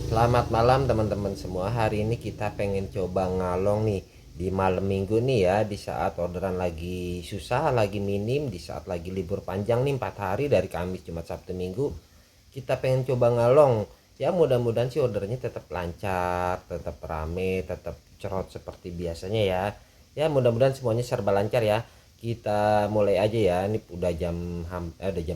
Selamat malam teman-teman semua. Hari ini kita pengen coba ngalong nih di malam minggu nih ya, di saat orderan lagi susah, lagi minim, di saat lagi libur panjang nih 4 hari dari Kamis, Jumat, Sabtu, Minggu. Kita pengen coba ngalong. Ya mudah-mudahan sih ordernya tetap lancar, tetap rame, tetap cerot seperti biasanya ya. Ya mudah-mudahan semuanya serba lancar ya. Kita mulai aja ya. Ini udah jam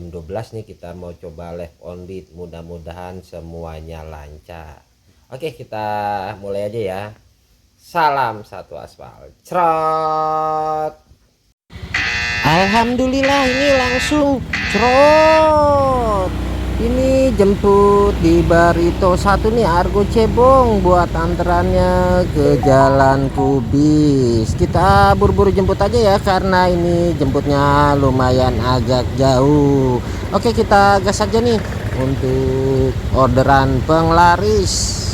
12 nih, kita mau coba live on lead. Mudah-mudahan semuanya lancar. Oke, kita mulai aja ya. Salam satu aspal. Cerot. Alhamdulillah ini langsung cerot. Ini jemput di Barito 1 nih, Argo Cebong, buat antarannya ke Jalan Kubis. Kita buru-buru jemput aja ya, karena ini jemputnya lumayan agak jauh. Oke, kita gas aja nih untuk orderan penglaris.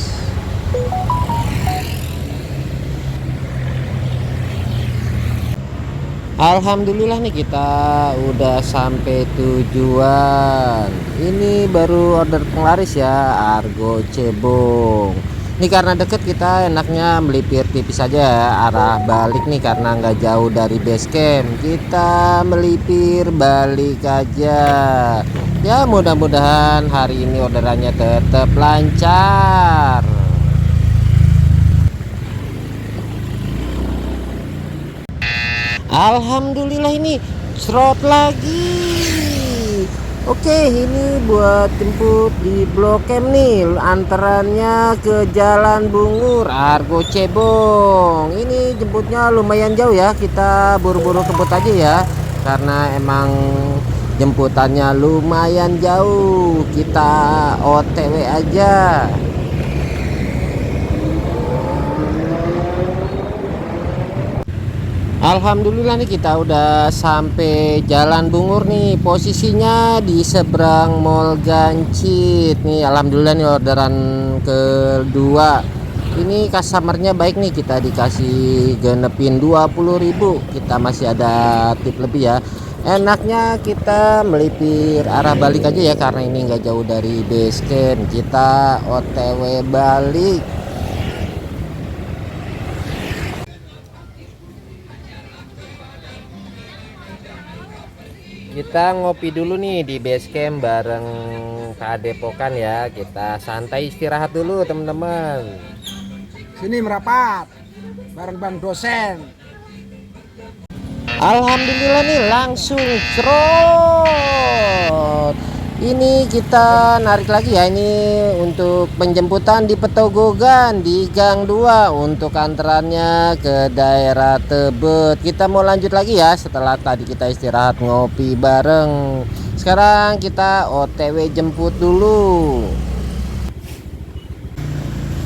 Alhamdulillah nih kita udah sampai tujuan. Ini baru order penglaris ya, Argo Cebong. Ini karena deket kita enaknya melipir tipis saja ya, arah balik nih karena nggak jauh dari base camp. Kita melipir balik aja. Ya mudah-mudahan hari ini orderannya tetap lancar. Alhamdulillah ini serot lagi. Oke, ini buat jemput di Blok M nih, antarannya ke Jalan Bungur, Argo Cebong. Ini jemputnya lumayan jauh ya, kita buru-buru kebut aja ya, karena emang jemputannya lumayan jauh. Kita OTW aja. Alhamdulillah nih kita udah sampai Jalan Bungur nih, posisinya di seberang Mall Gancit nih. Alhamdulillah nih orderan kedua. Ini customernya baik nih, kita dikasih genepin 20.000. Kita masih ada tip lebih ya. Enaknya kita melipir arah balik aja ya, karena ini nggak jauh dari base camp. Kita OTW balik. Kita ngopi dulu nih di base camp bareng Padepokan ya. Kita santai istirahat dulu teman-teman. Sini merapat bareng bang dosen. Alhamdulillah nih langsung cerot. Ini kita narik lagi ya, ini untuk penjemputan di Petogogan di Gang 2 untuk antarannya ke daerah Tebet. Kita mau lanjut lagi ya setelah tadi kita istirahat ngopi bareng. Sekarang kita OTW jemput dulu.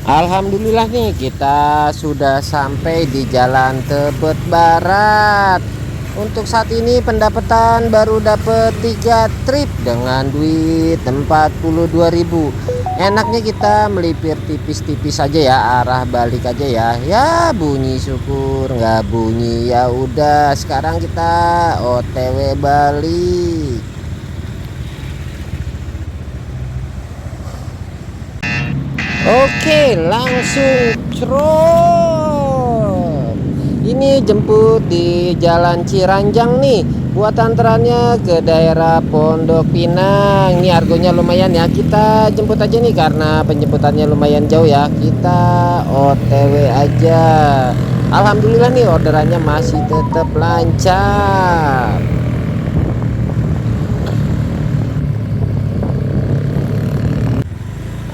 Alhamdulillah nih kita sudah sampai di Jalan Tebet Barat. Untuk saat ini pendapatan baru dapat 3 trip dengan duit 42.000. Enaknya kita melipir tipis-tipis aja ya, arah balik aja ya. Ya bunyi syukur, nggak bunyi ya udah. Sekarang kita OTW balik. Oke, langsung cerot. Ini jemput di Jalan Ciranjang nih, buat antarannya ke daerah Pondok Pinang. Ini argonya lumayan ya, kita jemput aja nih karena penjemputannya lumayan jauh ya. Kita OTW aja. Alhamdulillah nih orderannya masih tetap lancar.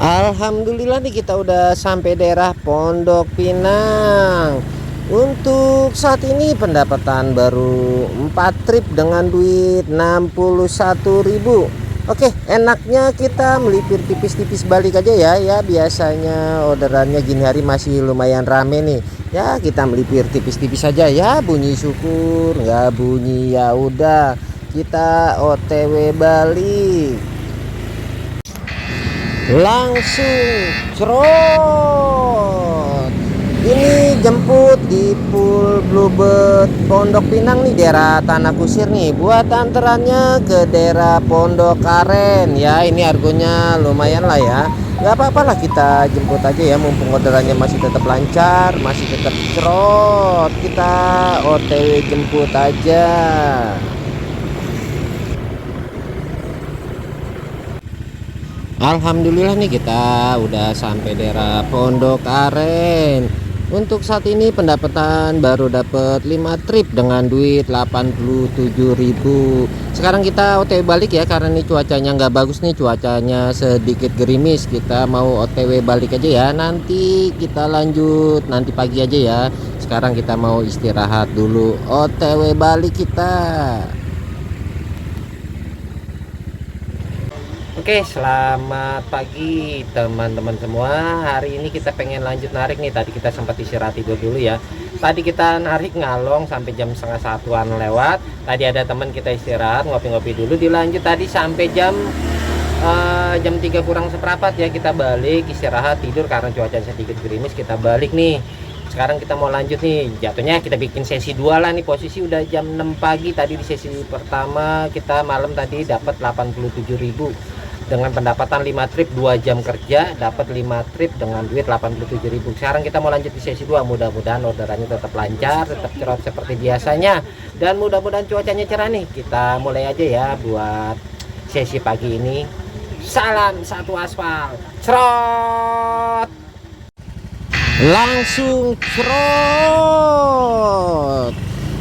Alhamdulillah nih kita udah sampai daerah Pondok Pinang. Untuk saat ini pendapatan baru 4 trip dengan duit 61.000. Oke, enaknya kita melipir tipis-tipis balik aja ya. Ya biasanya orderannya gini hari masih lumayan rame nih. Ya kita melipir tipis-tipis aja ya, bunyi syukur, nggak bunyi ya udah. Kita OTW balik. Langsung cerot. Ini jemput di Pool Bluebird Pondok Pinang nih, daerah Tanah Kusir nih, buat antarannya ke daerah Pondok Karen ya. Ini argonya lumayan lah ya, Nggak apa-apa lah, kita jemput aja ya, mumpung orderannya masih tetap lancar, masih tetap cerot, kita OTW jemput aja. Alhamdulillah nih, kita udah sampai daerah Pondok Aren. Untuk saat ini pendapatan baru dapat 5 trip dengan duit 87.000. Sekarang kita OTW balik ya, karena ini cuacanya nggak bagus nih, cuacanya sedikit gerimis. Kita mau OTW balik aja ya, nanti kita lanjut nanti pagi aja ya. Sekarang kita mau istirahat dulu, OTW balik kita. Oke, selamat pagi teman-teman semua. Hari ini kita pengen lanjut narik nih. Tadi kita sempat istirahat tidur dulu ya. Tadi kita narik ngalong sampai jam setengah satuan lewat. Tadi ada teman kita istirahat, ngopi-ngopi dulu. Dilanjut tadi sampai jam 3 kurang seperempat ya. Kita balik istirahat tidur karena cuaca sedikit gerimis. Kita balik nih. Sekarang kita mau lanjut nih. Jatuhnya kita bikin sesi 2 lah nih. Posisi udah jam 6 pagi. Tadi di sesi pertama kita malam tadi dapat 87.000. Dengan pendapatan 5 trip 2 jam kerja dapat 5 trip dengan duit 87.000. Sekarang kita mau lanjut di sesi 2. Mudah-mudahan orderannya tetap lancar, tetap cerot seperti biasanya, dan mudah-mudahan cuacanya cerah nih. Kita mulai aja ya buat sesi pagi ini. Salam satu aspal, cerot, langsung cerot.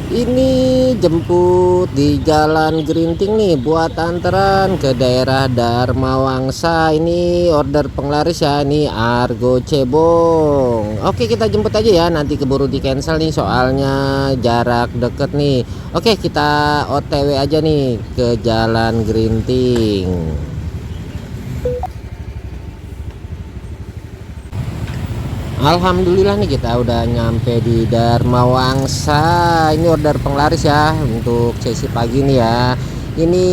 Ini jemput di Jalan Gerinting nih buat antaran ke daerah Dharma Wangsa. Ini order penglaris ya, ini Argo Cebong. Oke, kita jemput aja ya, nanti keburu di cancel nih soalnya jarak deket nih. Oke, kita OTW aja nih ke Jalan Gerinting. Alhamdulillah nih, kita udah nyampe di Dharma Wangsa. Ini order penglaris ya untuk sesi pagi nih ya. Ini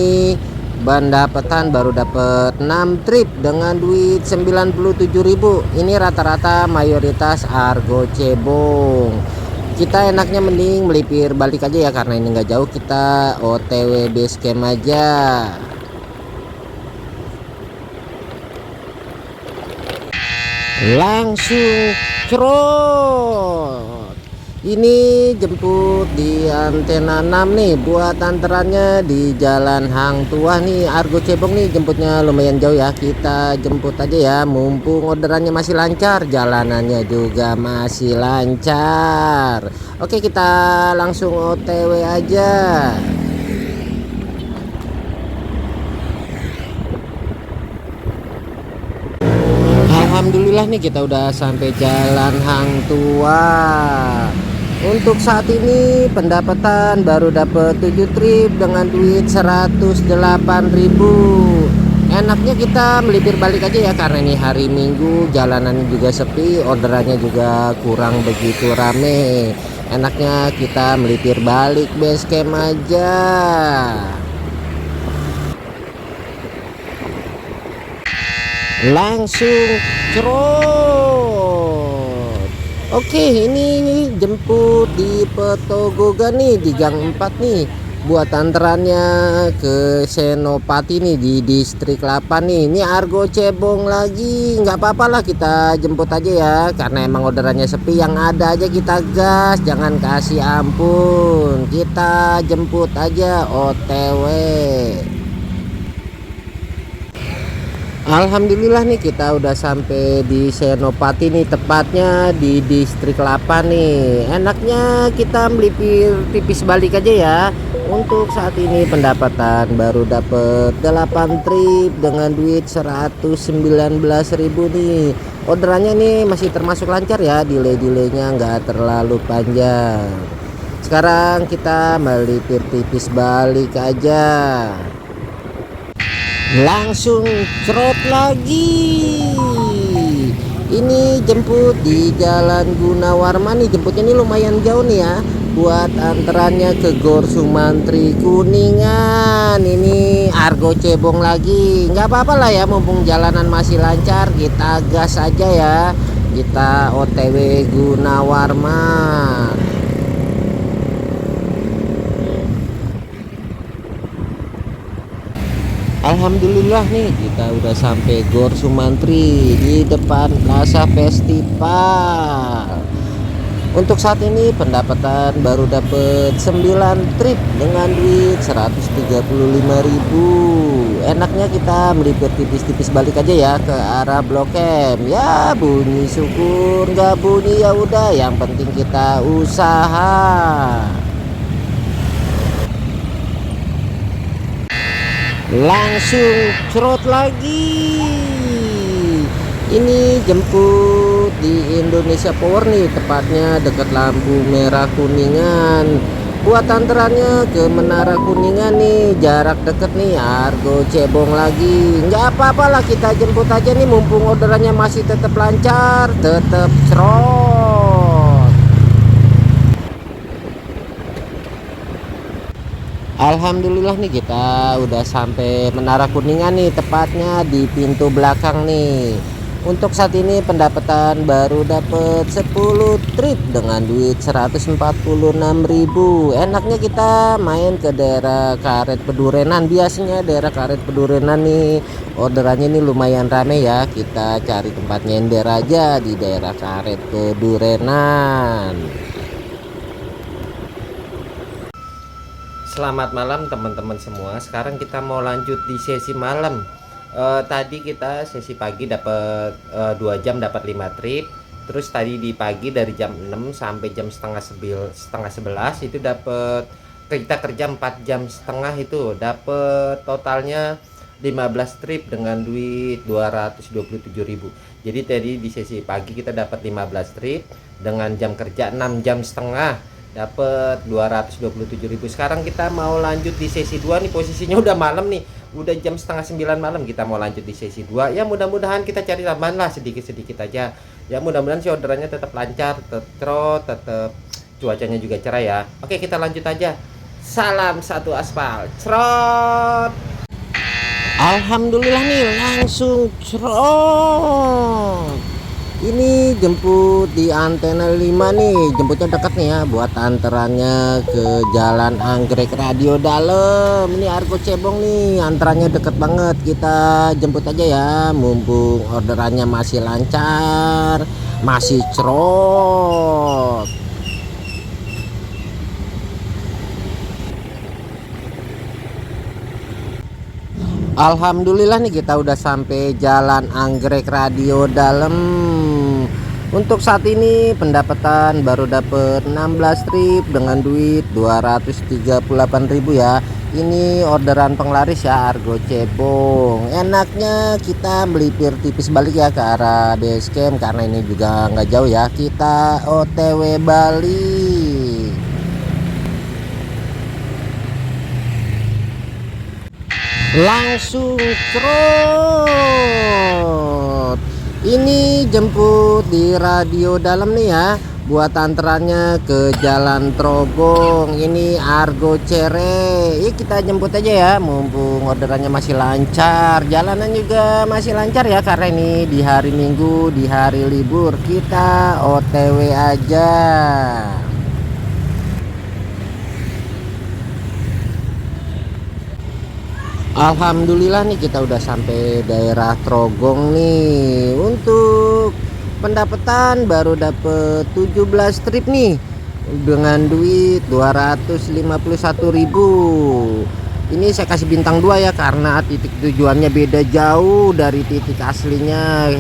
pendapatan baru dapat 6 trip dengan duit 97.000. Ini rata-rata mayoritas Argo Cebong. Kita enaknya mending melipir balik aja ya, karena ini nggak jauh. Kita OTW base camp aja. Langsung cerot. Ini jemput di antena 6 nih buat antarannya di Jalan Hang Tuah nih, Argo Cebong nih. Jemputnya lumayan jauh ya, kita jemput aja ya, mumpung orderannya masih lancar, jalanannya juga masih lancar. Oke, kita langsung OTW aja. Alhamdulillah nih, kita udah sampai Jalan Hang Tuah. Untuk saat ini pendapatan baru dapat 7 trip dengan duit 108.000. Enaknya kita melipir balik aja ya, karena ini hari Minggu, jalanan juga sepi, orderannya juga kurang begitu rame. Enaknya kita melipir balik base camp aja. Langsung cerot. Oke, ini jemput di Petogogan nih, di Gang 4 nih, buat antarannya ke Senopati nih di distrik 8 nih. Ini Argo Cebong lagi. Nggak apa-apa lah, kita jemput aja ya, karena emang orderannya sepi. Yang ada aja kita gas, jangan kasih ampun. Kita jemput aja OTW. Alhamdulillah nih, kita udah sampai di Senopati nih, tepatnya di distrik 8 nih. Enaknya kita melipir tipis balik aja ya. Untuk saat ini pendapatan baru dapet 8 trip dengan duit 119.000 nih. Orderannya nih masih termasuk lancar ya, delay-delaynya nggak terlalu panjang. Sekarang kita melipir tipis balik aja. Langsung cerot lagi. Ini jemput di Jalan Gunawarman nih. Jemputnya ini lumayan jauh nih ya, buat antarannya ke Gor Sumantri Kuningan. Ini Argo Cebong lagi. Nggak apa-apa lah ya, mumpung jalanan masih lancar, kita gas aja ya. Kita OTW Gunawarman. Alhamdulillah nih kita udah sampai Gor Sumantri di depan Plaza Festival. Untuk saat ini pendapatan baru dapat 9 trip dengan duit 135.000. Enaknya kita melipir tipis-tipis balik aja ya ke arah Blok M. Ya bunyi syukur, nggak bunyi ya udah, yang penting kita usaha. Langsung cerot lagi. Ini jemput di Indonesia Power nih, tepatnya dekat lampu merah Kuningan. Buat antarannya ke Menara Kuningan nih, jarak deket nih, Argo cebong lagi. Nggak apa-apa lah, kita jemput aja nih, mumpung orderannya masih tetap lancar, tetap cerot. Alhamdulillah nih kita udah sampai Menara Kuningan nih, tepatnya di pintu belakang nih. Untuk saat ini pendapatan baru dapat 10 trip dengan duit 146.000. Enaknya kita main ke daerah Karet Pedurenan. Biasanya daerah Karet Pedurenan nih orderannya nih lumayan rame ya. Kita cari tempat nyender aja di daerah Karet Pedurenan. Selamat malam teman-teman semua. Sekarang kita mau lanjut di sesi malam. Tadi kita sesi pagi dapat 2 jam dapat 5 trip. Terus tadi di pagi dari jam 6 sampai jam setengah 11 itu dapat, kita kerja 4 jam setengah itu dapat totalnya 15 trip dengan duit 227.000. Jadi tadi di sesi pagi kita dapat 15 trip dengan jam kerja 6 jam setengah dapat 227.000. Sekarang kita mau lanjut di sesi 2 nih, posisinya udah malam nih, udah jam setengah 9 malam. Kita mau lanjut di sesi 2 ya, mudah-mudahan kita cari tambahan lah sedikit-sedikit aja ya, mudah-mudahan sih orderannya tetap lancar, tetap cuacanya juga cerah ya. Oke, kita lanjut aja. Salam satu aspal, cerot. Alhamdulillah nih langsung cerot. Ini jemput di Antena 5 nih, jemputnya dekat nih ya, buat anterannya ke Jalan Anggrek Radio Dalam. Ini Argo cebong nih, anterannya deket banget, kita jemput aja ya, mumpung orderannya masih lancar, masih cerot. Alhamdulillah nih kita udah sampai Jalan Anggrek Radio Dalam. Untuk saat ini pendapatan baru dapat 16 trip dengan duit 238.000 ya. Ini orderan penglaris ya, Argo cebong. Enaknya kita melipir tipis balik ya ke arah base camp, karena ini juga nggak jauh ya. Kita OTW balik. Langsung cerot. Ini jemput di Radio Dalam nih ya, buat anterannya ke Jalan Trogong. Ini Argo Cere. Kita jemput aja ya, mumpung orderannya masih lancar, jalanan juga masih lancar ya, karena ini di hari Minggu, di hari libur. Kita OTW aja. Alhamdulillah nih kita udah sampai daerah Trogong nih. Untuk pendapatan baru dapet 17 trip nih dengan duit 251.000. Ini saya kasih bintang 2 ya, karena titik tujuannya beda jauh dari titik aslinya.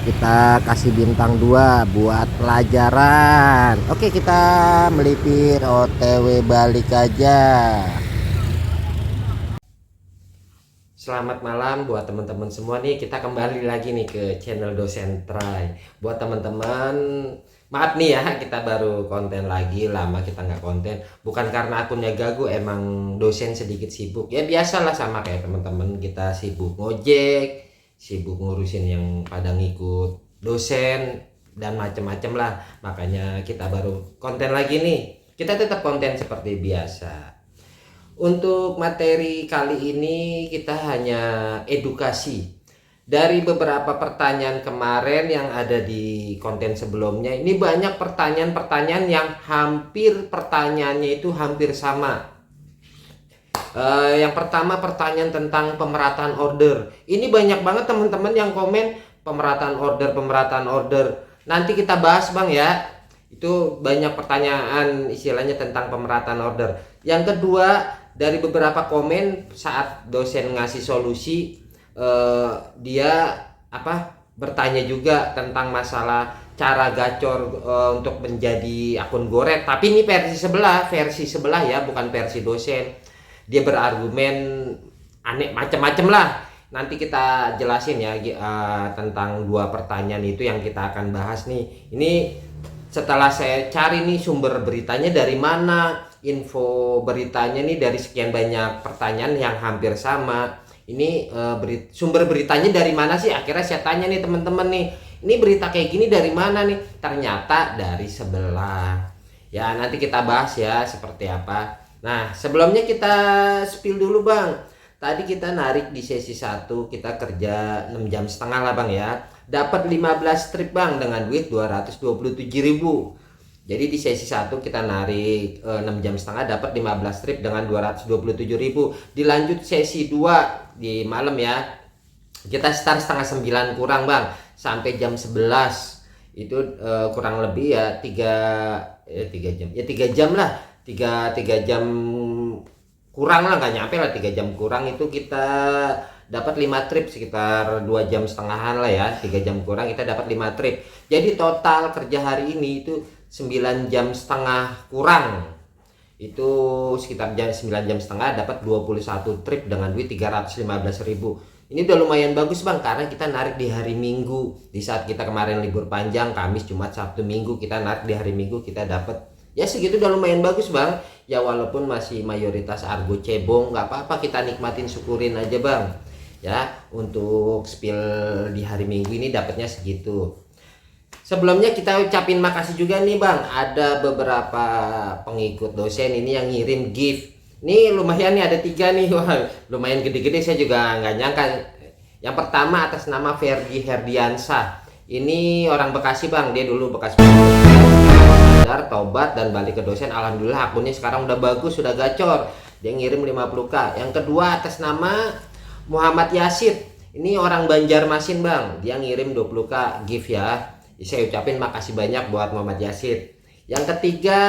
Kita kasih bintang 2 buat pelajaran. Oke, kita melipir OTW balik aja. Selamat malam buat teman-teman semua nih, kita kembali lagi nih ke channel Dosen Try. Buat teman-teman, maaf nih ya, kita baru konten lagi, lama kita nggak konten. Bukan karena akunnya gagu, emang dosen sedikit sibuk. Ya biasalah, sama kayak teman-teman, kita sibuk ngojek, sibuk ngurusin yang pada ngikut dosen, dan macem-macem lah. Makanya kita baru konten lagi nih. Kita tetap konten seperti biasa. Untuk materi kali ini kita hanya edukasi. Dari beberapa pertanyaan kemarin yang ada di konten sebelumnya, ini banyak pertanyaan-pertanyaan yang hampir pertanyaannya itu hampir sama. Yang pertama pertanyaan tentang pemerataan order. Ini banyak banget teman-teman yang komen pemerataan order. Nanti kita bahas Bang ya. Itu banyak pertanyaan istilahnya tentang pemerataan order. Yang kedua, dari beberapa komen saat dosen ngasih solusi, dia bertanya juga tentang masalah cara gacor untuk menjadi akun goret. Tapi ini versi sebelah ya, bukan versi dosen. Dia berargumen aneh macam-macam lah. Nanti kita jelasin ya tentang dua pertanyaan itu yang kita akan bahas nih. Ini setelah saya cari nih sumber beritanya dari mana, info beritanya nih dari sekian banyak pertanyaan yang hampir sama. Ini sumber beritanya dari mana sih? Akhirnya saya tanya nih teman-teman nih, ini berita kayak gini dari mana nih? Ternyata dari sebelah. Ya nanti kita bahas ya seperti apa. Nah sebelumnya kita spill dulu Bang. Tadi kita narik di sesi 1, kita kerja 6 jam setengah lah Bang ya. Dapat 15 strip Bang dengan duit 227.000. Jadi di sesi 1 kita narik 6 jam setengah dapat 15 strip dengan 227.000. Dilanjut sesi 2 di malam ya. Kita start setengah 9 kurang Bang sampai jam 11. Itu kurang lebih ya 3 jam. Ya 3 jam lah. 3 jam kurang lah, nggak nyampe lah 3 jam kurang. Itu kita dapat 5 trip sekitar 2 jam setengahan lah ya. 3 jam kurang kita dapat 5 trip. Jadi total kerja hari ini itu 9 jam setengah kurang. Itu sekitar 9 jam setengah dapat 21 trip dengan duit 315.000. Ini udah lumayan bagus Bang karena kita narik di hari Minggu. Di saat kita kemarin libur panjang Kamis, Jumat, Sabtu, Minggu, kita narik di hari Minggu kita dapat ya segitu udah lumayan bagus Bang. Ya walaupun masih mayoritas argo cebong, nggak apa-apa, kita nikmatin, syukurin aja Bang. Ya untuk spill di hari Minggu ini dapatnya segitu. Sebelumnya kita ucapin makasih juga nih Bang. Ada beberapa pengikut dosen ini yang ngirim gift. Ini lumayan nih, ada 3 nih. Wah, lumayan gede-gede, saya juga nggak nyangka. Yang pertama atas nama Ferdi Herdiansah. Ini orang Bekasi Bang, dia dulu bekas tobat dan balik ke dosen. Alhamdulillah akunnya sekarang udah bagus, sudah gacor. Dia ngirim 50k. Yang kedua atas nama Muhammad Yasid. Ini orang Banjarmasin Bang. Dia ngirim 20k gift ya. Saya ucapin makasih banyak buat Muhammad Yasid. Yang ketiga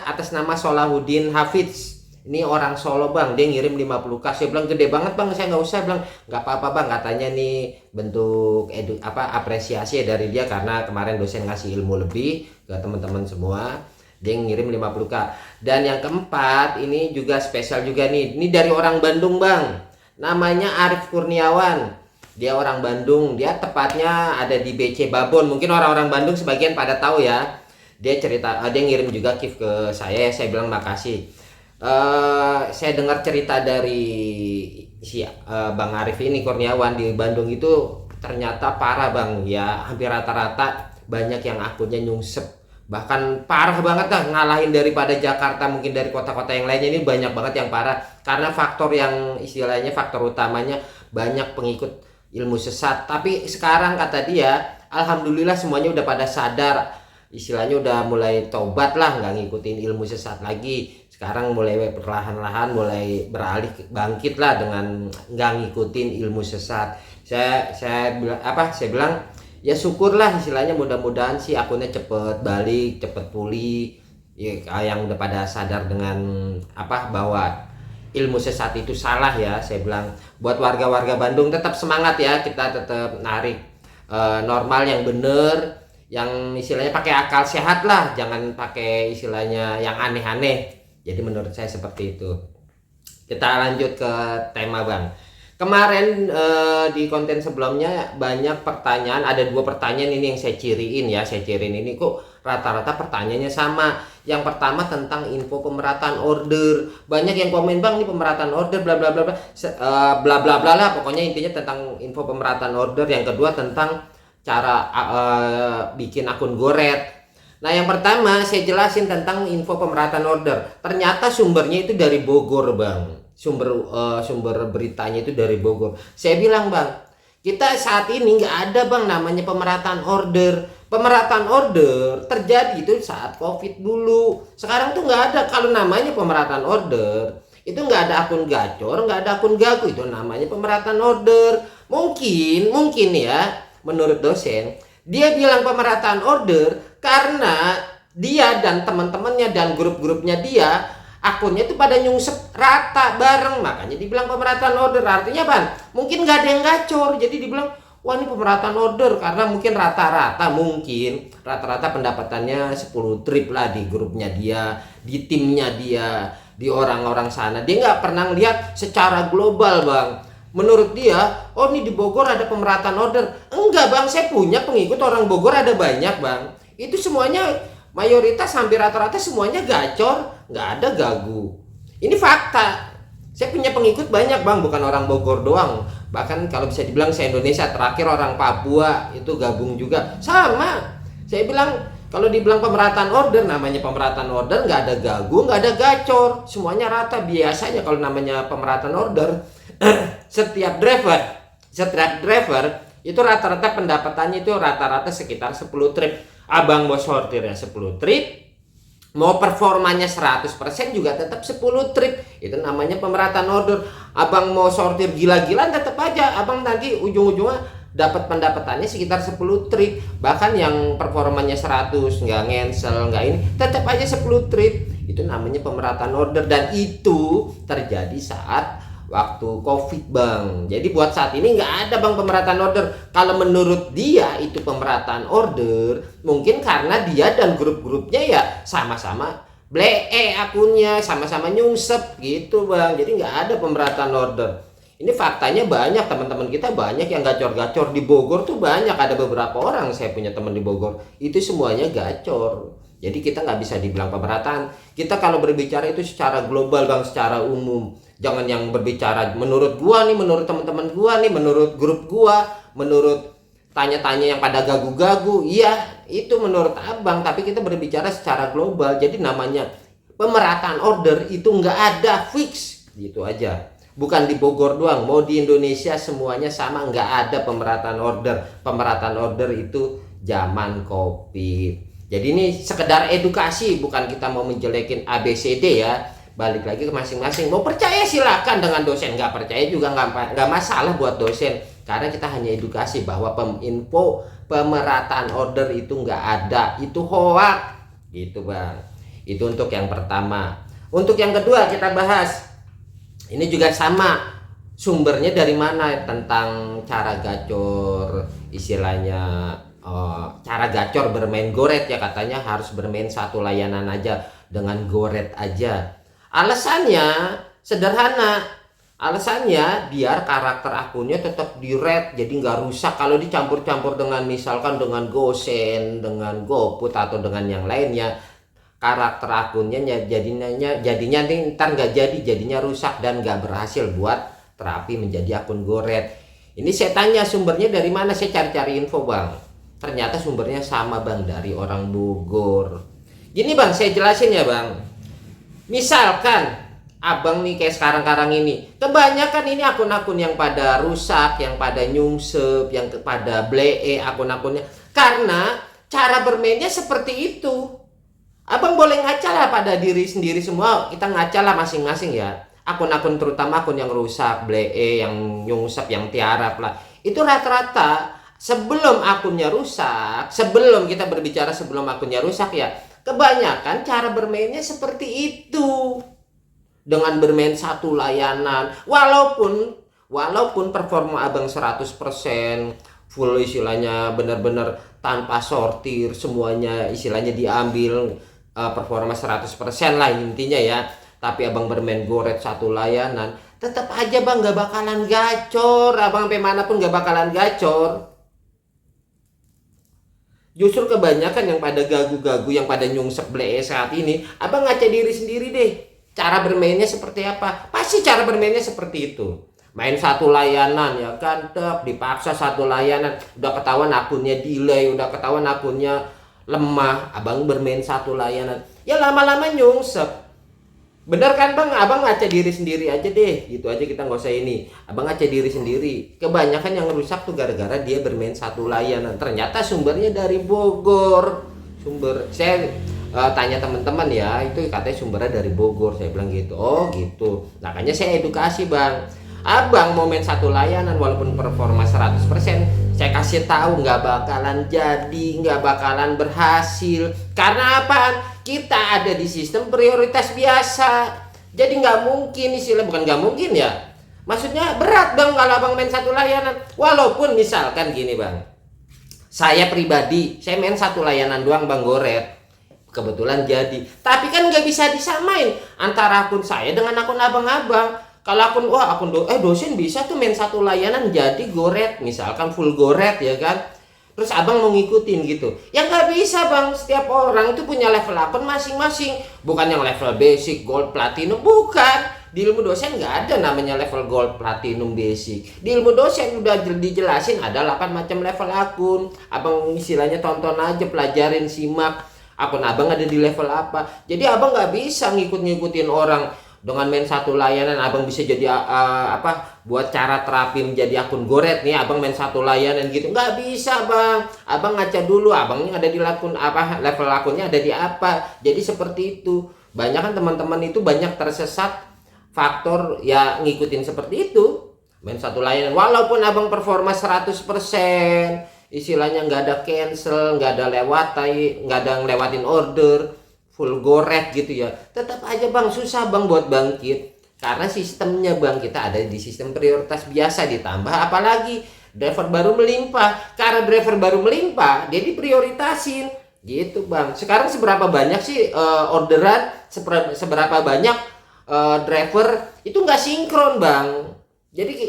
atas nama Solahuddin Hafiz. Ini orang Solo Bang, dia ngirim 50k. Saya bilang gede banget Bang, saya nggak usah. Bilang nggak apa-apa Bang, katanya nih bentuk apresiasi dari dia karena kemarin dosen ngasih ilmu lebih ke teman-teman semua. Dia ngirim 50k. Dan yang keempat ini juga spesial juga nih. Ini dari orang Bandung Bang. Namanya Arif Kurniawan. Dia orang Bandung, dia tepatnya ada di BC Babon. Mungkin orang-orang Bandung sebagian pada tahu ya. Dia cerita, dia ngirim juga gift ke saya bilang makasih. Saya dengar cerita dari si Bang Arif ini Kurniawan di Bandung itu ternyata parah Bang ya, hampir rata-rata banyak yang akunnya nyungsep, bahkan parah banget lah, ngalahin daripada Jakarta, mungkin dari kota-kota yang lainnya. Ini banyak banget yang parah karena faktor yang istilahnya faktor utamanya banyak pengikut ilmu sesat. Tapi sekarang kata dia alhamdulillah semuanya udah pada sadar, istilahnya udah mulai tobat lah, nggak ngikutin ilmu sesat lagi. Sekarang mulai perlahan-lahan mulai beralih bangkit lah dengan nggak ngikutin ilmu sesat. Saya bilang ya syukurlah, istilahnya mudah-mudahan sih akunnya cepet balik, cepet pulih ya, yang udah pada sadar dengan bahwa ilmu sesat itu salah ya. Saya bilang buat warga-warga Bandung tetap semangat ya, kita tetap narik normal yang bener, yang istilahnya pakai akal sehat lah, jangan pakai istilahnya yang aneh-aneh. Jadi menurut saya seperti itu. Kita lanjut ke tema Bang. Kemarin di konten sebelumnya banyak pertanyaan, ada 2 pertanyaan ini yang saya ciriin ya. Saya ciriin ini kok rata-rata pertanyaannya sama. Yang pertama tentang info pemerataan order. Banyak yang komen Bang, ini pemerataan order bla bla bla bla bla bla bla lah. Pokoknya intinya tentang info pemerataan order. Yang kedua tentang cara bikin akun goret. Nah yang pertama saya jelasin tentang info pemerataan order. Ternyata sumbernya itu dari Bogor Bang. Sumber beritanya itu dari Bogor. Saya bilang Bang, kita saat ini nggak ada Bang namanya pemerataan order. Pemerataan order terjadi itu saat COVID dulu. Sekarang tuh nggak ada kalau namanya pemerataan order. itu nggak ada akun gacor, nggak ada akun gagu, itu namanya pemerataan order. Mungkin ya, menurut dosen, dia bilang pemerataan order karena dia dan teman-temannya dan grup-grupnya dia akunnya itu pada nyungsep rata bareng, makanya dibilang pemerataan order. Artinya Bang, mungkin nggak ada yang gacor, jadi dibilang wah ini pemerataan order karena mungkin rata-rata pendapatannya 10 trip lah di grupnya dia, di timnya dia, di orang-orang sana. Dia nggak pernah lihat secara global Bang. Menurut dia, oh ini di Bogor ada pemerataan order. Enggak Bang, saya punya pengikut orang Bogor ada banyak Bang. Itu semuanya mayoritas hampir rata-rata semuanya gacor, nggak ada gagu. Ini fakta. Saya punya pengikut banyak Bang, bukan orang Bogor doang. Bahkan kalau bisa dibilang se-Indonesia, terakhir orang Papua itu gabung juga. Sama. Saya bilang kalau dibilang pemerataan order, namanya pemerataan order nggak ada gagu, nggak ada gacor. Semuanya rata. Biasanya kalau namanya pemerataan order, setiap driver itu rata-rata pendapatannya itu rata-rata sekitar 10 trip. Abang mau sortirnya 10 trip, mau performanya 100% juga tetap 10 trip. Itu namanya pemerataan order. Abang mau sortir gila-gilaan tetap aja abang nanti ujung-ujungnya dapat pendapatannya sekitar 10 trip. Bahkan yang performanya 100 nggak ngensel, nggak ini, tetap aja 10 trip. Itu namanya pemerataan order, dan itu terjadi saat waktu COVID Bang. Jadi buat saat ini nggak ada Bang pemerataan order. Kalau menurut dia itu pemerataan order, mungkin karena dia dan grup-grupnya ya sama-sama blee akunnya, sama-sama nyungsep gitu Bang. Jadi nggak ada pemerataan order. Ini faktanya banyak, teman-teman kita banyak yang gacor-gacor di Bogor tuh banyak. Ada beberapa orang, saya punya teman di Bogor, itu semuanya gacor. Jadi kita nggak bisa dibilang pemerataan. Kita kalau berbicara itu secara global Bang, secara umum. Jangan yang berbicara menurut gua nih, menurut teman-teman gua nih, menurut grup gua, menurut tanya-tanya yang pada gagu-gagu. Iya, itu menurut abang, tapi kita berbicara secara global. Jadi namanya pemerataan order itu nggak ada fix, gitu aja. Bukan di Bogor doang, mau di Indonesia semuanya sama, nggak ada pemerataan order. Pemerataan order itu zaman COVID. Jadi ini sekedar edukasi, bukan kita mau menjelekin ABCD ya. Balik lagi ke masing-masing. Mau percaya silakan dengan dosen, nggak percaya juga nggak masalah buat dosen. Karena kita hanya edukasi bahwa info pemerataan order itu nggak ada, itu hoax, gitu Bang. Itu untuk yang pertama. Untuk yang kedua kita bahas. Ini juga sama. Sumbernya dari mana tentang cara gacor, istilahnya cara gacor bermain goret ya, katanya harus bermain satu layanan aja dengan goret aja. Alasannya sederhana, alasannya biar karakter akunnya tetap di red, jadi nggak rusak kalau dicampur-campur dengan misalkan dengan GoSend, dengan GoPut atau dengan yang lainnya. Karakter akunnya jadinya ntar nggak jadinya rusak dan nggak berhasil buat terapi menjadi akun goret. Ini saya tanya sumbernya dari mana, saya cari-cari info Bang. Ternyata sumbernya sama Bang, dari orang Bogor. Gini Bang, saya jelasin ya Bang. Misalkan abang nih kayak sekarang ini, kebanyakan ini akun-akun yang pada rusak, yang pada nyungsep, yang pada blee akun-akunnya, karena cara bermainnya seperti itu. Abang boleh ngaca lah pada diri sendiri semua, kita ngaca lah masing-masing ya. Akun-akun terutama akun yang rusak, blee, yang nyungsep, yang tiarap lah, itu rata-rata sebelum akunnya rusak, sebelum kita berbicara sebelum akunnya rusak ya, kebanyakan cara bermainnya seperti itu. Dengan bermain satu layanan, walaupun performa abang 100% full, istilahnya benar-benar tanpa sortir, semuanya istilahnya diambil, performa 100% lah intinya ya. Tapi abang bermain goret satu layanan, tetap aja Bang gak bakalan gacor. Abang sampai mana pun gak bakalan gacor. Justru kebanyakan yang pada gagu-gagu, yang pada nyungsep blee saat ini, abang ngaca diri sendiri deh. Cara bermainnya seperti apa? Pasti cara bermainnya seperti itu. Main satu layanan ya kan, dipaksa satu layanan, udah ketahuan akunnya delay, udah ketahuan akunnya lemah, abang bermain satu layanan, ya lama-lama nyungsep. Bener kan Bang? Abang ngaca diri sendiri aja deh, gitu aja, kita nggak usah ini. Abang ngaca diri sendiri. Kebanyakan yang rusak tuh gara-gara dia bermain satu layanan. Ternyata sumbernya dari Bogor. Sumber saya tanya teman-teman ya, itu katanya sumbernya dari Bogor. Saya bilang gitu. Oh gitu. Makanya saya edukasi bang. Abang mau main satu layanan walaupun performa 100%, saya kasih tahu nggak bakalan jadi, nggak bakalan berhasil. Karena apaan? Kita ada di sistem prioritas biasa. Jadi nggak mungkin, istilah bukan nggak mungkin ya. Maksudnya berat bang kalau abang main satu layanan. Walaupun misalkan gini bang, saya pribadi, saya main satu layanan doang bang Goret. Kebetulan jadi. Tapi kan nggak bisa disamain antara akun saya dengan akun abang-abang. Kalau akun dosen bisa tuh main satu layanan jadi Goret, misalkan full Goret ya kan. Terus abang mau ngikutin gitu. Ya nggak bisa bang, setiap orang itu punya level akun masing-masing. Bukan yang level basic, gold, platinum, bukan. Di ilmu dosen nggak ada namanya level gold, platinum, basic. Di ilmu dosen udah dijelasin ada 8 macam level akun. Abang istilahnya tonton aja, pelajarin, simak. Akun abang ada di level apa. Jadi abang nggak bisa ngikut-ngikutin orang. Dengan main satu layanan abang bisa jadi buat cara terapi menjadi akun Goret nih, abang main satu layanan gitu nggak bisa bang. Abang ngaca dulu abangnya ada di akun apa, level akunnya ada di apa. Jadi seperti itu. Banyak kan teman-teman itu banyak tersesat faktor ya ngikutin seperti itu, main satu layanan walaupun abang performa 100%, istilahnya nggak ada cancel, nggak ada ngelewatin order, full Goret gitu ya, tetap aja bang susah bang buat bangkit. Karena sistemnya bang, kita ada di sistem prioritas biasa, ditambah apalagi driver baru melimpah. Karena driver baru melimpah dia diprioritasin gitu bang. Sekarang seberapa banyak sih orderan, seberapa banyak driver itu nggak sinkron bang. Jadi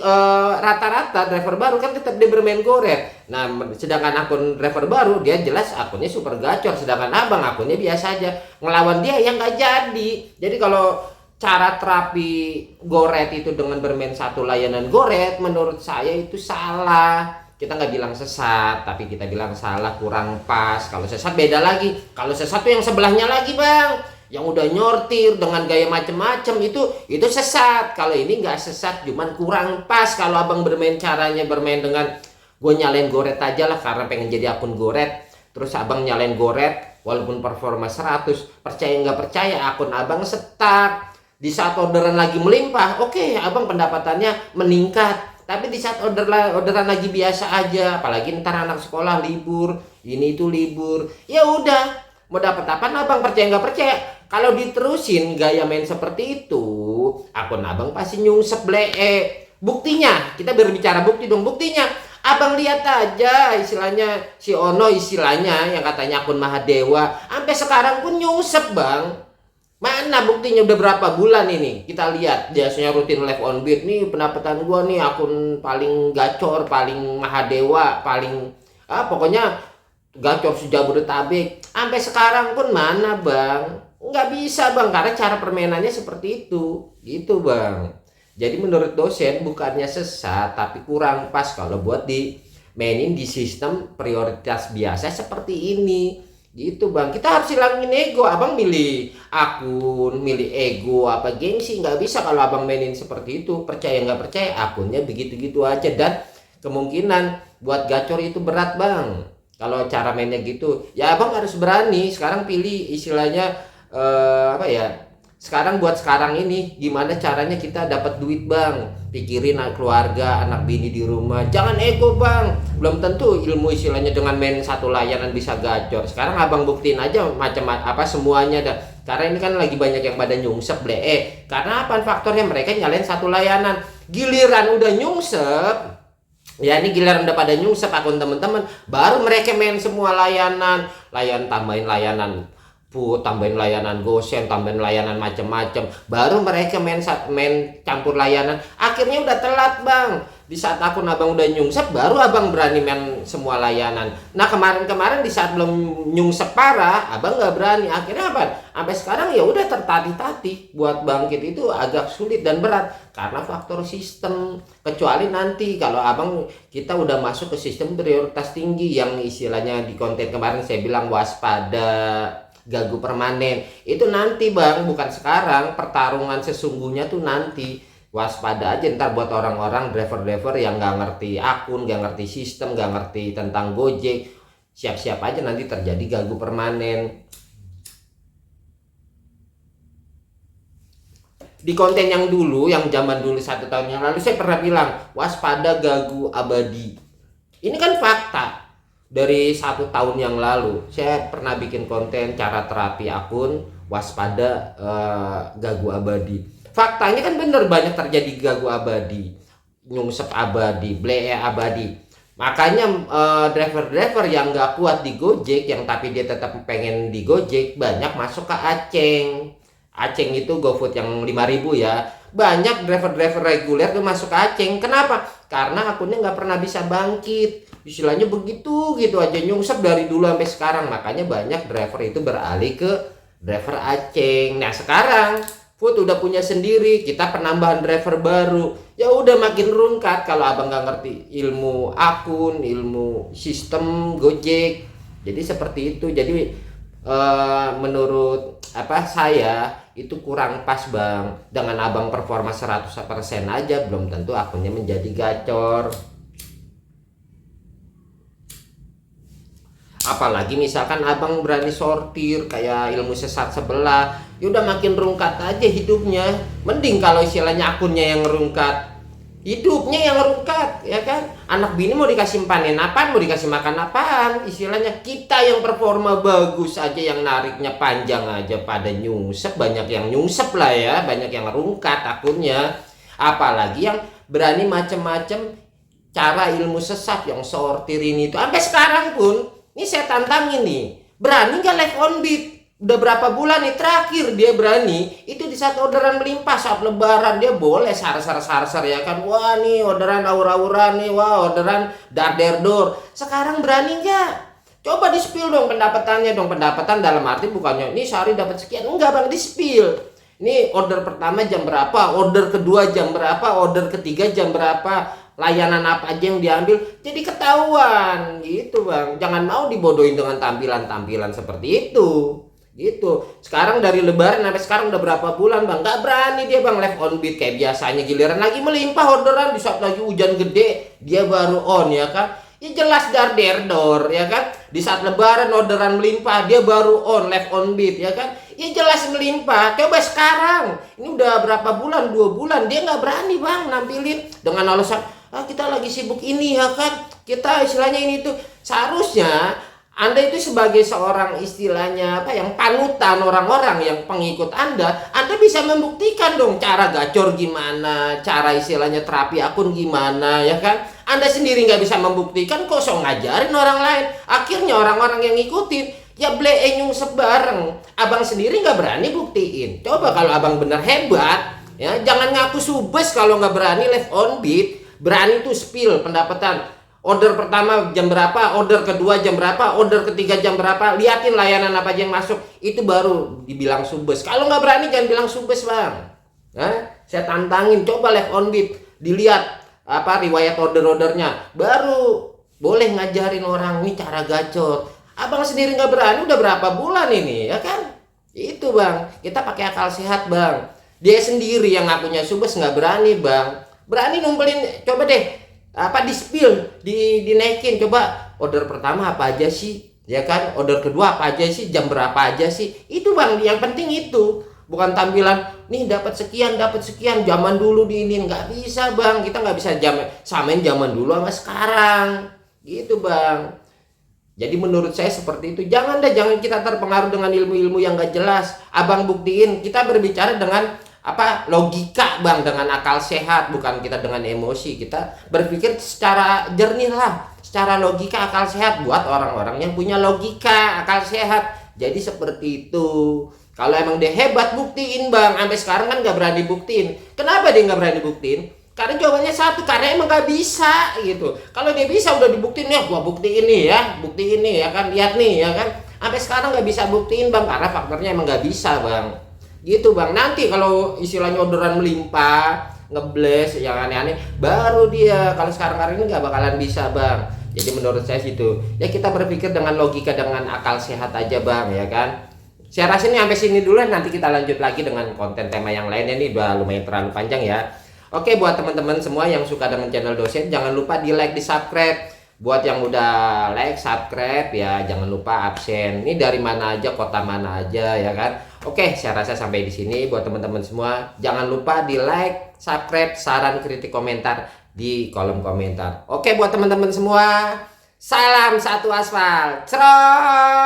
rata-rata driver baru kan tetap dia bermain Goret. Nah sedangkan akun driver baru dia jelas akunnya super gacor, sedangkan abang akunnya biasa aja. Ngelawan dia yang nggak jadi. Jadi kalau cara terapi Goret itu dengan bermain satu layanan Goret, menurut saya itu salah. Kita nggak bilang sesat, tapi kita bilang salah, kurang pas. Kalau sesat beda lagi. Kalau sesat tuh yang sebelahnya lagi bang, yang udah nyortir dengan gaya macem-macem, itu sesat. Kalau ini nggak sesat, cuman kurang pas. Kalau abang caranya bermain dengan gue nyalain Goret aja lah karena pengen jadi akun Goret, terus abang nyalain Goret walaupun performa 100, percaya nggak percaya akun abang stuck. Di saat orderan lagi melimpah, oke, abang pendapatannya meningkat. Tapi di saat orderan lagi biasa aja, apalagi ntar anak sekolah libur, ini itu libur, ya udah mau dapat apa abang, percaya nggak percaya. Kalau diterusin gaya main seperti itu, akun abang pasti nyungsep blee. Buktinya, kita berbicara bukti dong. Buktinya, abang lihat aja istilahnya si Ono, istilahnya yang katanya akun Mahadewa, sampai sekarang pun nyungsep bang. Mana buktinya? Udah berapa bulan ini kita lihat biasanya rutin live on beat nih, pendapatan gua nih akun paling gacor, paling Mahadewa, paling pokoknya gacor sejabodetabek. Sampai sekarang pun mana bang? Nggak bisa bang, karena cara permainannya seperti itu gitu bang. Jadi menurut dosen bukannya sesat, tapi kurang pas kalau buat dimainin di sistem prioritas biasa seperti ini gitu bang. Kita harus hilangin ego. Abang milih akun, milih ego apa gengsi, nggak bisa kalau abang mainin seperti itu. Percaya nggak percaya, akunnya begitu-gitu aja, dan kemungkinan buat gacor itu berat bang. Kalau cara mainnya gitu ya abang harus berani. Sekarang pilih istilahnya sekarang buat sekarang ini gimana caranya kita dapat duit bang. Pikirin keluarga, anak bini di rumah, jangan ego bang. Belum tentu ilmu istilahnya dengan main satu layanan bisa gacor. Sekarang abang buktiin aja macam apa semuanya dah. Karena ini kan lagi banyak yang pada nyungsep blee. Karena apa faktornya? Mereka nyalain satu layanan, giliran udah nyungsep, ya ini giliran udah pada nyungsep akun teman-teman, baru mereka main semua layanan, tambahin layanan tambahin layanan gosen, tambahin layanan macam-macam, baru mereka main campur layanan. Akhirnya udah telat bang. Di saat akun abang udah nyungsep, baru abang berani main semua layanan. Nah kemarin di saat belum nyungsep parah, abang nggak berani. Akhirnya apa? Sampai sekarang ya udah tertati-tati. Buat bangkit itu agak sulit dan berat karena faktor sistem. Kecuali nanti kalau abang kita udah masuk ke sistem prioritas tinggi yang istilahnya di konten kemarin saya bilang waspada, gagu permanen, itu nanti bang, bukan sekarang. Pertarungan sesungguhnya tuh nanti. Waspada aja ntar buat orang-orang driver-driver yang nggak ngerti akun, nggak ngerti sistem, nggak ngerti tentang Gojek. Siap-siap aja nanti terjadi gagu permanen. Di konten yang dulu, yang zaman dulu 1 tahun yang lalu, saya pernah bilang waspada gagu abadi. Ini kan fakta. Dari 1 tahun yang lalu saya pernah bikin konten cara terapi akun waspada gagu abadi. Faktanya kan bener, banyak terjadi gagu abadi, nyungsep abadi, blee abadi. Makanya driver-driver yang nggak kuat di Gojek, yang tapi dia tetap pengen di Gojek, banyak masuk ke Aceng. Aceng itu GoFood yang 5.000 ya. Banyak driver-driver reguler tuh masuk ke Aceng. Kenapa? Karena akunnya nggak pernah bisa bangkit. Istilahnya begitu gitu aja, nyungsep dari dulu sampai sekarang. Makanya banyak driver itu beralih ke driver Aceng. Nah sekarang Food udah punya sendiri, kita penambahan driver baru. Ya udah makin rungkat kalau abang nggak ngerti ilmu akun, ilmu sistem Gojek. Jadi seperti itu. Jadi menurut saya itu kurang pas bang. Dengan abang performa 100% aja belum tentu akunnya menjadi gacor. Apalagi misalkan abang berani sortir kayak ilmu sesat sebelah, ya udah makin rungkat aja hidupnya. Mending kalau istilahnya akunnya yang rungkat, hidupnya yang rungkat, ya kan? Anak bini mau dikasih panen apaan, mau dikasih makan apaan? Istilahnya kita yang performa bagus aja, yang nariknya panjang aja pada nyungsep, banyak yang nyungsep lah ya, banyak yang rungkat akunnya. Apalagi yang berani macem-macem cara ilmu sesat yang sortir ini itu. Sampai sekarang pun ini saya tantangin nih, berani nggak live on beat? Udah berapa bulan nih terakhir dia berani, itu di saat orderan melimpah saat lebaran dia boleh sar-sar ya kan. Wah nih orderan aura-aura nih, wah orderan dar-der-dor. Sekarang berani nggak? Coba di spill dong pendapatannya dong. Pendapatan dalam arti bukannya ini sehari dapat sekian, enggak bang, di spill. Ini order pertama jam berapa, order kedua jam berapa, order ketiga jam berapa, layanan apa aja yang diambil, jadi ketahuan gitu bang. Jangan mau dibodohin dengan tampilan-tampilan seperti itu gitu. Sekarang dari lebaran sampai sekarang udah berapa bulan bang, nggak berani dia bang live on beat kayak biasanya. Giliran lagi melimpah orderan, di saat lagi hujan gede dia baru on, ya kan. Ya jelas dar-der-dor, ya kan. Di saat lebaran orderan melimpah dia baru on live on beat, ya kan. Ya jelas melimpah. Coba sekarang ini udah berapa bulan, 2 bulan dia nggak berani bang nampilin dengan alasan kita lagi sibuk ini, ya kan. Kita istilahnya ini tuh seharusnya Anda itu sebagai seorang istilahnya yang panutan orang-orang yang pengikut Anda bisa membuktikan dong cara gacor gimana, cara istilahnya terapi akun gimana, ya kan. Anda sendiri nggak bisa membuktikan, kok so ngajarin orang lain. Akhirnya orang-orang yang ngikutin ya blee nyungsep bareng. Abang sendiri nggak berani buktiin. Coba kalau abang bener hebat, ya jangan ngaku subes kalau nggak berani live on beat. Berani tuh spill pendapatan. Order pertama jam berapa, order kedua jam berapa, order ketiga jam berapa, liatin layanan apa aja yang masuk, itu baru dibilang subes. Kalau nggak berani jangan bilang subes bang. Saya tantangin, coba live on beat, dilihat riwayat order-ordernya, baru boleh ngajarin orang nih cara gacor. Abang sendiri nggak berani udah berapa bulan ini, ya kan? Itu bang, kita pakai akal sehat bang. Dia sendiri yang ngakunya subes nggak berani bang. Berani numpelin, coba deh di spill, dinaikin. Coba order pertama apa aja sih, ya kan, order kedua apa aja sih, jam berapa aja sih. Itu bang, yang penting itu bukan tampilan nih dapat sekian zaman dulu diinin. Nggak bisa bang, kita nggak bisa samain zaman dulu sama sekarang gitu bang. Jadi menurut saya seperti itu. Jangan kita terpengaruh dengan ilmu-ilmu yang nggak jelas. Abang buktiin, kita berbicara dengan logika bang, dengan akal sehat, bukan kita dengan emosi. Kita berpikir secara jernih lah, secara logika akal sehat, buat orang-orang yang punya logika akal sehat. Jadi seperti itu. Kalau emang dia hebat, buktiin bang. Sampai sekarang kan nggak berani buktiin. Kenapa dia nggak berani buktiin? Karena jawabannya satu, karena emang nggak bisa gitu. Kalau dia bisa udah dibuktiin, ya gua buktiin nih ya, buktiin nih ya kan, lihat nih ya kan. Sampai sekarang nggak bisa buktiin bang, karena faktornya emang nggak bisa bang. Gitu bang. Nanti kalau istilahnya orderan melimpah, ngebles yang aneh-aneh, baru dia. Kalau sekarang ini nggak bakalan bisa bang. Jadi menurut saya situ, ya kita berpikir dengan logika, dengan akal sehat aja bang, ya kan. Saya rasa ini sampai sini dulu, nanti kita lanjut lagi dengan konten tema yang lainnya. Ini udah lumayan terlalu panjang ya. Oke, buat teman-teman semua yang suka dengan channel dosen, jangan lupa di like, di subscribe. Buat yang udah like, subscribe ya jangan lupa absen. Ini dari mana aja, kota mana aja, ya kan. Oke, saya rasa sampai di sini buat teman-teman semua. Jangan lupa di like, subscribe, saran, kritik, komentar di kolom komentar. Oke, buat teman-teman semua, salam satu aspal. Cerot.